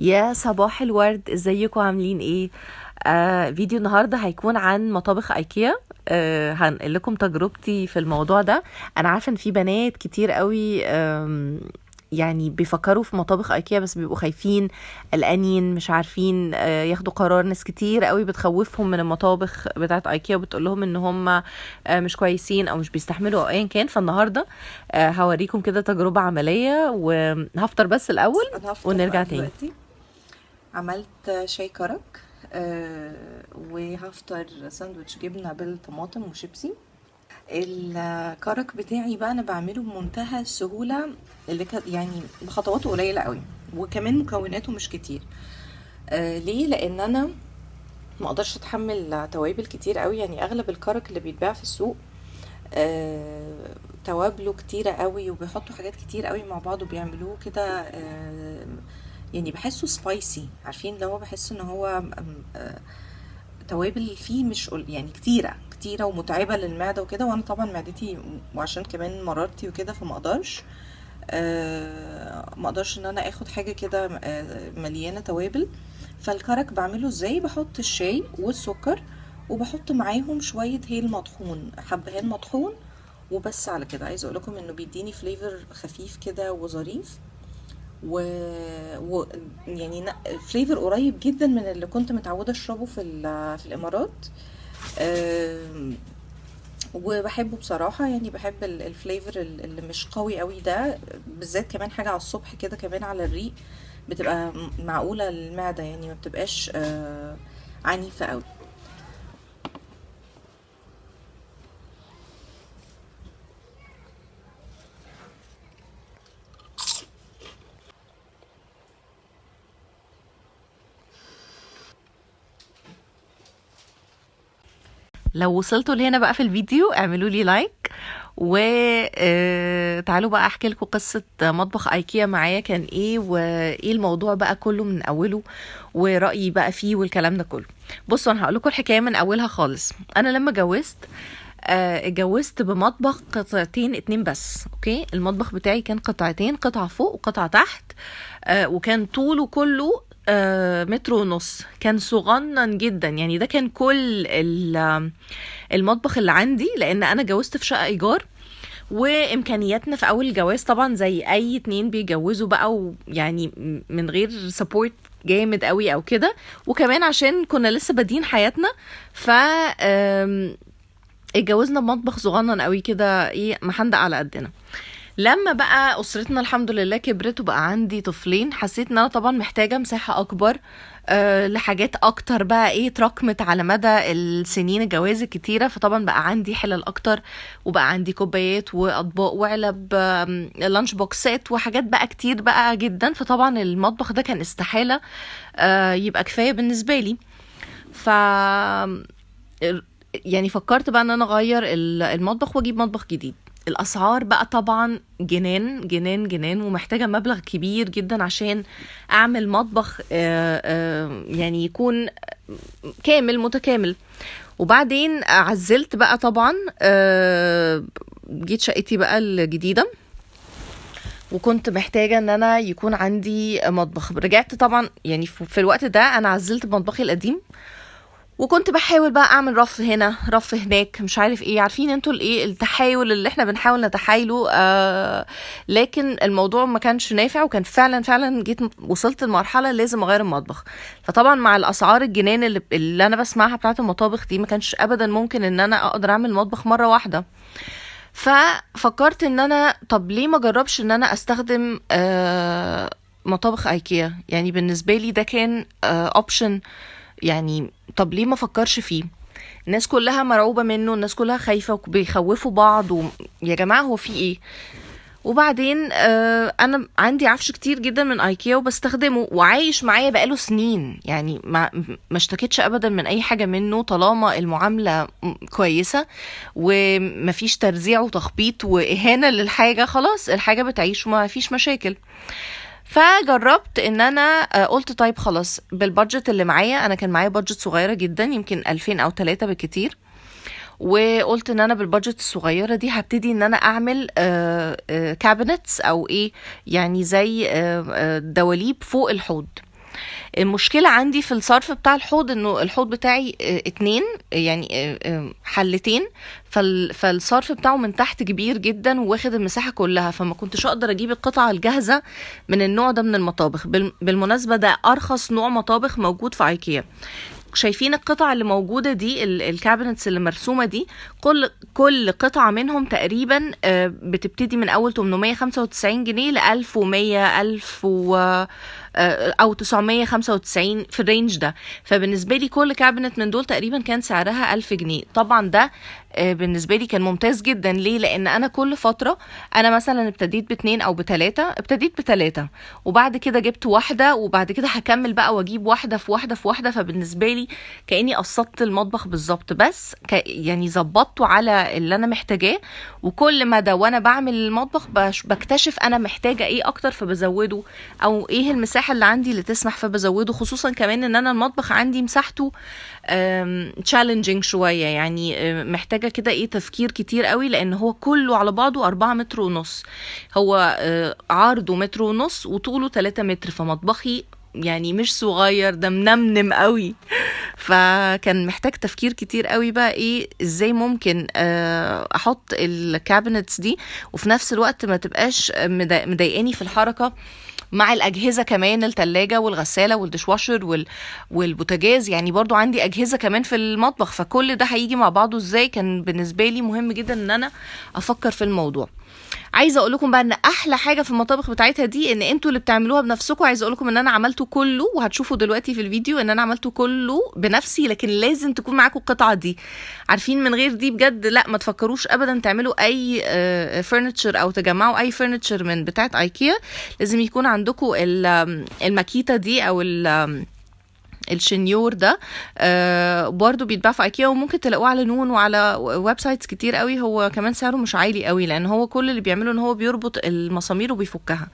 يا صباح الورد، ازيكم عاملين ايه؟ فيديو النهارده هيكون عن مطابخ ايكيا. هنقل لكم تجربتي في الموضوع ده. انا عارفه ان في بنات كتير قوي يعني بيفكروا في مطابخ ايكيا، بس بيبقوا خايفين، قلقانين، مش عارفين ياخدوا قرار. ناس كتير قوي بتخوفهم من المطابخ بتاعت ايكيا وبتقول لهم ان هم مش كويسين او مش بيستحملوا او ايا كان. فالنهارده هوريكم كده تجربه عمليه، وهفطر بس الاول انا هفطر ونرجع بقى تاني. دلوقتي. عملت شاي كرك، وهفطر ساندوتش جبنه بالطماطم وشيبسي. الكرك بتاعي بقى انا بعمله بمنتهى السهوله، اللي يعني بخطواته قليله قوي، وكمان مكوناته مش كتير. ليه؟ لان انا ما اقدرش اتحمل توابل كتير قوي. يعني اغلب الكرك اللي بيتباع في السوق توابله كتيرة قوي، وبيحطوا حاجات كتير قوي مع بعض وبيعملوه كده. يعني بحسه سبايسي، عارفين؟ لو هو بحس ان هو توابل فيه مش يعني كتيرة كتيرة ومتعبة للمعدة وكده، وانا طبعا معدتي وعشان كمان مرارتي وكده فما اقدرش. ما اقدرش ان انا اخد حاجة كده مليانة توابل. فالكرك بعمله ازاي؟ بحط الشاي والسكر، وبحط معاهم شوية هيل مطحون، حبهان مطحون، وبس. على كده عايزه اقول لكم انه بيديني فليفر خفيف كده وظريف، و... يعني فليفر قريب جدا من اللي كنت متعوده اشربه في الامارات. آم، وبحبه بصراحه. يعني بحب الفليفر اللي مش قوي قوي ده، بالذات كمان حاجه على الصبح كده، كمان على الريق بتبقى معقوله للمعده، يعني ما بتبقاش عنيفه قوي. لو وصلتوا لهنا بقى في الفيديو اعملوا لي لايك، وتعالوا بقى احكي لكم قصة مطبخ ايكيا معايا كان ايه، وايه الموضوع بقى كله من اوله، ورأيي بقى فيه والكلام ده كله. بصوا، انا هقول لكم الحكاية من اولها خالص. انا لما اتجوزت اتجوزت بمطبخ قطعتين اتنين بس. اوكي، المطبخ بتاعي كان قطعتين، قطعة فوق وقطعة تحت. وكان طوله كله متر ونص. كان صغنن جدا، يعني ده كان كل المطبخ اللي عندي، لان انا جوزت في شقة ايجار. وامكانياتنا في اول الجواز طبعا زي اي اتنين بيجوزوا بقى، ويعني من غير سبورت جامد قوي او كده. وكمان عشان كنا لسه بادين حياتنا، ف اتجوزنا بمطبخ صغنن قوي كده، ايه، محندق على قدنا. لما بقى اسرتنا الحمد لله كبرت وبقى عندي طفلين، حسيت ان انا طبعا محتاجه مساحه اكبر لحاجات اكتر بقى، ايه، اتراكمت على مدى السنين الجواز الكتيره. فطبعا بقى عندي حلل اكتر، وبقى عندي كوبايات واطباق وعلب، لانش بوكسات وحاجات بقى كتير بقى جدا. فطبعا المطبخ ده كان استحاله يبقى كفايه بالنسبه لي. ف يعني فكرت بقى ان انا اغير المطبخ واجيب مطبخ جديد. الاسعار بقى طبعا جنان جنان جنان، ومحتاجه مبلغ كبير جدا عشان اعمل مطبخ يعني يكون كامل متكامل. وبعدين عزلت بقى طبعا، جيت شقتي بقى الجديده، وكنت محتاجة ان انا يكون عندي مطبخ. رجعت طبعا، يعني في الوقت ده انا عزلت مطبخي القديم، وكنت بحاول بقى اعمل رف هنا رف هناك، مش عارف ايه، عارفين انتوا الايه، التحايل اللي احنا بنحاول نتحايله. لكن الموضوع ما كانش نافع، وكان فعلا جيت وصلت لمرحله لازم اغير المطبخ. فطبعا مع الاسعار الجنان اللي انا بسمعها بتاعه المطابخ دي، ما كانش ابدا ممكن ان انا اقدر اعمل مطبخ مره واحده. ففكرت ان انا طب ليه ما جربش ان انا استخدم مطابخ ايكيا. يعني بالنسبه لي ده كان اوبشن. يعني طب ليه ما فكرش فيه؟ الناس كلها مرعوبة منه، الناس كلها خايفة وبيخوفوا بعض يا جماعة هو في ايه؟ وبعدين انا عندي عفش كتير جدا من ايكيا وبستخدمه وعايش معايا بقاله سنين. يعني ما اشتكيتش ابدا من اي حاجة منه، طالما المعاملة كويسة ومفيش ترزيع وتخبيط واهانة للحاجة، خلاص الحاجة بتعيش وما فيش مشاكل. فجربت ان انا قلت طيب خلاص بالبادجت اللي معايا. انا كان معايا بادجت صغيرة جدا، يمكن 2000 او 3 بالكتير. وقلت ان انا بالبادجت الصغيرة دي هبتدي ان انا اعمل كابينتس او ايه، يعني زي دواليب فوق الحوض. المشكلة عندي في الصرف بتاع الحوض انه الحوض بتاعي اتنين، يعني حلتين، فالصرف بتاعه من تحت كبير جدا واخد المساحة كلها، فما كنتش اقدر اجيب القطعة الجاهزة من النوع ده من المطابخ. بالمناسبة ده ارخص نوع مطابخ موجود في ايكيا. شايفين القطع اللي موجودة دي، الكابينتس اللي مرسومة دي، كل قطعة منهم تقريبا بتبتدي من اول 895 جنيه ل 1100 1000 او 995 في الرينج ده. فبالنسبة لي كل كابينت من دول تقريبا كان سعرها 1000 جنيه. طبعا ده بالنسبة لي كان ممتاز جدا. ليه؟ لان انا كل فترة، انا مثلا ابتديت ب2 او ب3، ابتديت ب3 وبعد كده جبت واحدة، وبعد كده هكمل بقى واجيب واحدة في واحدة في واحدة. فبالنسبة لي كأني قسطت المطبخ بالظبط، بس يعني ظبطته على اللي انا محتاجاه. وكل مدى وانا بعمل المطبخ بكتشف انا محتاجة ايه اكتر فبزوده، او ايه المساحة اللي عندي اللي تسمح فبزوده. خصوصا كمان ان انا المطبخ عندي مساحته تشالنجينج شوية، يعني محتاجة كده ايه تفكير كتير قوي، لان هو كله على بعضه 4 متر ونص. هو عرضه 1.5 متر وطوله 3 متر، فمطبخي يعني مش صغير، ده منمنم قوي. فكان محتاج تفكير كتير قوي بقى ايه ازاي ممكن احط الكابينتس دي وفي نفس الوقت ما تبقاش مضايقاني في الحركة مع الأجهزة كمان، التلاجة والغسالة والدشواشر والبوتاجاز. يعني برضو عندي أجهزة كمان في المطبخ، فكل ده هيجي مع بعضه ازاي. كان بالنسبة لي مهم جدا ان انا افكر في الموضوع. عايزه اقول لكم بقى ان احلى حاجه في المطابخ بتاعتها دي ان انتوا اللي بتعملوها بنفسكم. عايزه اقول لكم ان انا عملته كله، وهتشوفوا دلوقتي في الفيديو ان انا عملته كله بنفسي، لكن لازم تكون معاكم القطعه دي. عارفين من غير دي بجد لا، ما تفكروش ابدا تعملوا اي فرنتشر او تجمعوا اي فرنتشر من بتاعه ايكيا. لازم يكون عندكم الماكيته دي او الشنيور ده. برضو بيتباع في ايكيا، وممكن تلاقوه على نون وعلى ويب سايتس كتير قوي. هو كمان سعره مش عالي قوي، لان هو كل اللي بيعمله ان هو بيربط المسامير وبيفكها.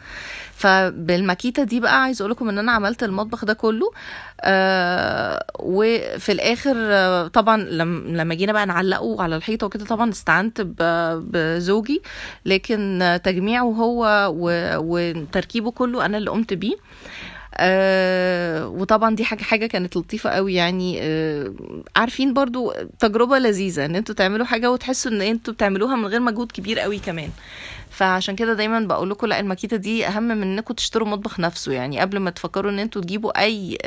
فبالماكيته دي بقى عايز اقول لكم ان انا عملت المطبخ ده كله. وفي الاخر طبعا لما جينا بقى نعلقه على الحيطه وكده، طبعا استعنت بزوجي، لكن تجميعه هو وتركيبه كله انا اللي قمت بيه. وطبعا دي حاجة كانت لطيفة قوي. يعني عارفين برضو تجربة لذيذة ان انتوا تعملوا حاجة وتحسوا ان انتوا بتعملوها من غير مجهود كبير قوي كمان. فعشان كده دايما بقول لكم لا، الماكيتة دي اهم من انكم تشتروا مطبخ نفسه. يعني قبل ما تفكروا ان انتوا تجيبوا اي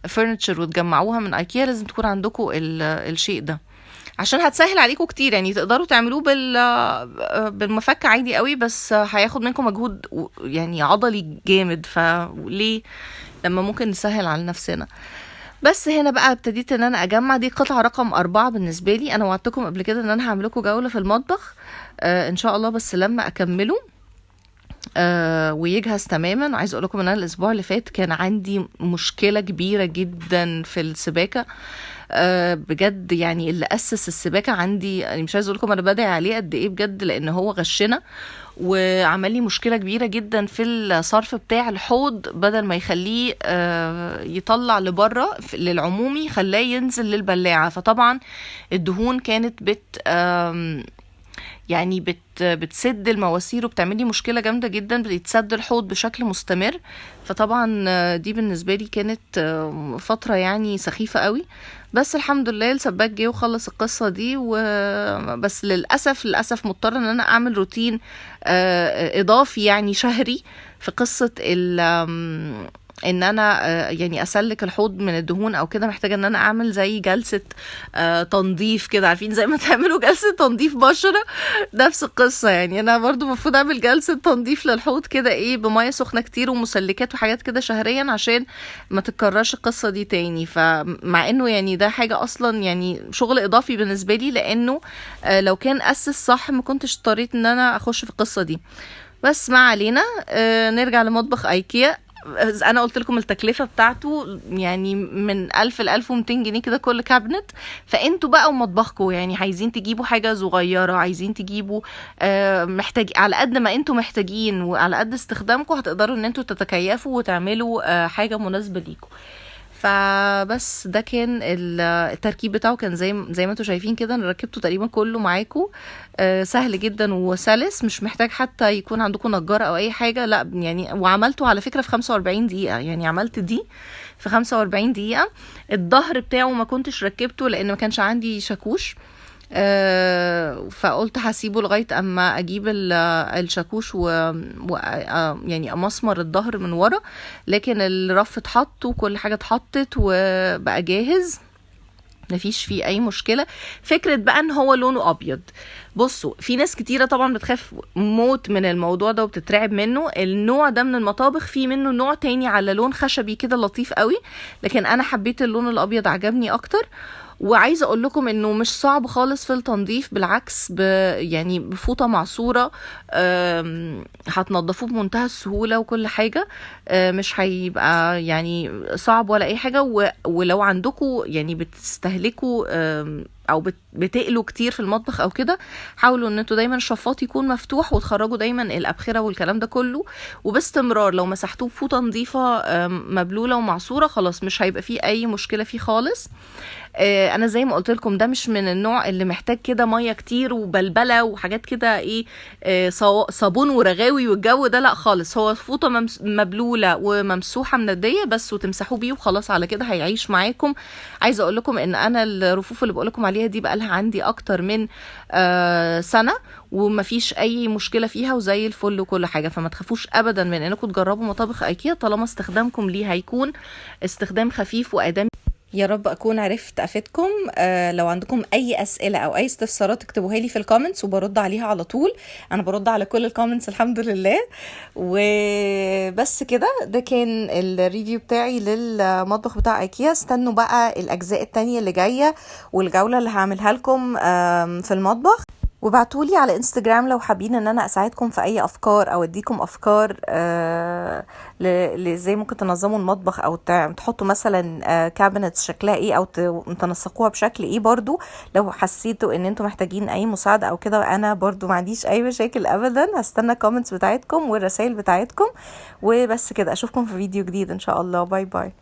فرنتشر وتجمعوها من ايكيا، لازم تكون عندكم الشيء ده، عشان هتسهل عليكم كتير. يعني تقدروا تعملوه بالمفك عادي قوي، بس هياخد منكم مجهود يعني عضلي جامد. فليه لما ممكن نسهل على نفسنا؟ بس هنا بقى ابتديت ان انا اجمع. دي قطعة رقم 4 بالنسبة لي. انا وعدتكم قبل كده ان انا هعمل لكم جولة في المطبخ ان شاء الله، بس لما اكمله ويجهز تماما. عايز اقول لكم ان انا الاسبوع اللي فات كان عندي مشكلة كبيرة جدا في السباكة. بجد يعني اللي اسس السباكه عندي، يعني مش عايز اقول لكم انا بدعي عليه قد ايه بجد، لان هو غشنا وعمل لي مشكله كبيره جدا في الصرف بتاع الحوض. بدل ما يخليه يطلع لبره للعمومي، خلاه ينزل للبلاعه. فطبعا الدهون كانت يعني بتسد المواسير وبتعملي مشكلة جامدة جدا، بيتسد الحوض بشكل مستمر. فطبعا دي بالنسبة لي كانت فترة يعني سخيفة قوي. بس الحمد لله السباك جه وخلص القصة دي. بس للأسف مضطر ان انا اعمل روتين اضافي يعني شهري في قصة ان انا يعني اسلك الحوض من الدهون او كده. محتاجه ان انا اعمل زي جلسه تنظيف كده. عارفين زي ما تعملوا جلسه تنظيف بشره، نفس القصه. يعني انا برضو المفروض اعمل جلسه تنظيف للحوض كده ايه بميه سخنه كتير ومسلكات وحاجات كده شهريا، عشان ما تتكررش القصه دي تاني. فمع انه يعني ده حاجه اصلا يعني شغل اضافي بالنسبه لي، لانه لو كان اسس صح ما كنتش اضطريت ان انا اخش في القصه دي. بس ما علينا. نرجع لمطبخ ايكيا. انا قلت لكم التكلفه بتاعته يعني من 1000 ل 1200 جنيه كده كل كابنت. فانتوا بقى ومطبخكم، يعني عايزين تجيبوا حاجه صغيره، عايزين تجيبوا محتاج على قد ما انتوا محتاجين وعلى قد استخدامكم، هتقدروا ان انتوا تتكيفوا وتعملوا حاجه مناسبه ليكم. فبس ده كان التركيب بتاعه، كان زي ما انتوا شايفين كده. انا ركبته تقريبا كله معاكم. سهل جدا وسلس، مش محتاج حتى يكون عندكم نجار او اي حاجه، لا يعني. وعملته على فكره في 45 دقيقه، يعني عملت دي في 45 دقيقه. الظهر بتاعه ما كنتش ركبته لان ما كانش عندي شاكوش، فقلت هسيبه لغايه اما اجيب الشاكوش يعني امسمر الظهر من ورا. لكن الرف اتحط وكل حاجه اتحطت وبقى جاهز، مفيش فيه اي مشكله. فكره بقى ان هو لونه ابيض، بصوا في ناس كتيره طبعا بتخاف موت من الموضوع ده وبتترعب منه. النوع ده من المطابخ، في منه نوع تاني على لون خشبي كده لطيف قوي، لكن انا حبيت اللون الابيض، عجبني اكتر. وعايزه اقول لكم انه مش صعب خالص في التنظيف، بالعكس يعني بفوطه معصوره هتنضفوه بمنتهى السهوله وكل حاجه. مش هيبقى يعني صعب ولا اي حاجه. ولو عندكم يعني بتستهلكوا او بتقلوا كتير في المطبخ او كده، حاولوا ان انتوا دايما الشفاط يكون مفتوح وتخرجوا دايما الابخره والكلام ده كله. وباستمرار لو مسحتوه بفوطه نظيفه مبلوله ومعصوره، خلاص مش هيبقى فيه اي مشكله فيه خالص. انا زي ما قلت لكم ده مش من النوع اللي محتاج كده ميه كتير وبلبله وحاجات كده ايه، صابون ورغاوي والجو ده، لا خالص. هو فوطه مبلوله وممسوحه منديه بس، وتمسحوا بيه وخلاص، على كده هيعيش معاكم. عايزه اقول لكم ان انا الرفوف اللي بقول لكم عليها دي بقى لها عندي اكتر من سنه، ومفيش اي مشكله فيها وزي الفل وكل حاجه. فما تخافوش ابدا من انكم تجربوا مطابخ ايكيا، طالما استخدامكم ليه هيكون استخدام خفيف وادام. يا رب اكون عرفت افيدكم. لو عندكم اي اسئله او اي استفسارات اكتبوها لي في الكومنتس وبرد عليها على طول. انا برد على كل الكومنتس الحمد لله. وبس كده، ده كان الريفيو بتاعي للمطبخ بتاع ايكيا. استنوا بقى الاجزاء التانية اللي جايه والجوله اللي هعملها لكم في المطبخ. وبعتولي على انستجرام لو حابين ان انا اساعدكم في اي افكار او اديكم افكار ازاي ممكن تنظموا المطبخ، او تحطوا مثلا كابينتس شكلها ايه، او تنسقوها بشكل ايه. برضو لو حسيتوا ان انتوا محتاجين اي مساعدة او كده، انا برضو ما عنديش اي مشاكل ابدا. هستنى الكومنتس بتاعتكم والرسائل بتاعتكم. وبس كده، اشوفكم في فيديو جديد ان شاء الله. باي باي.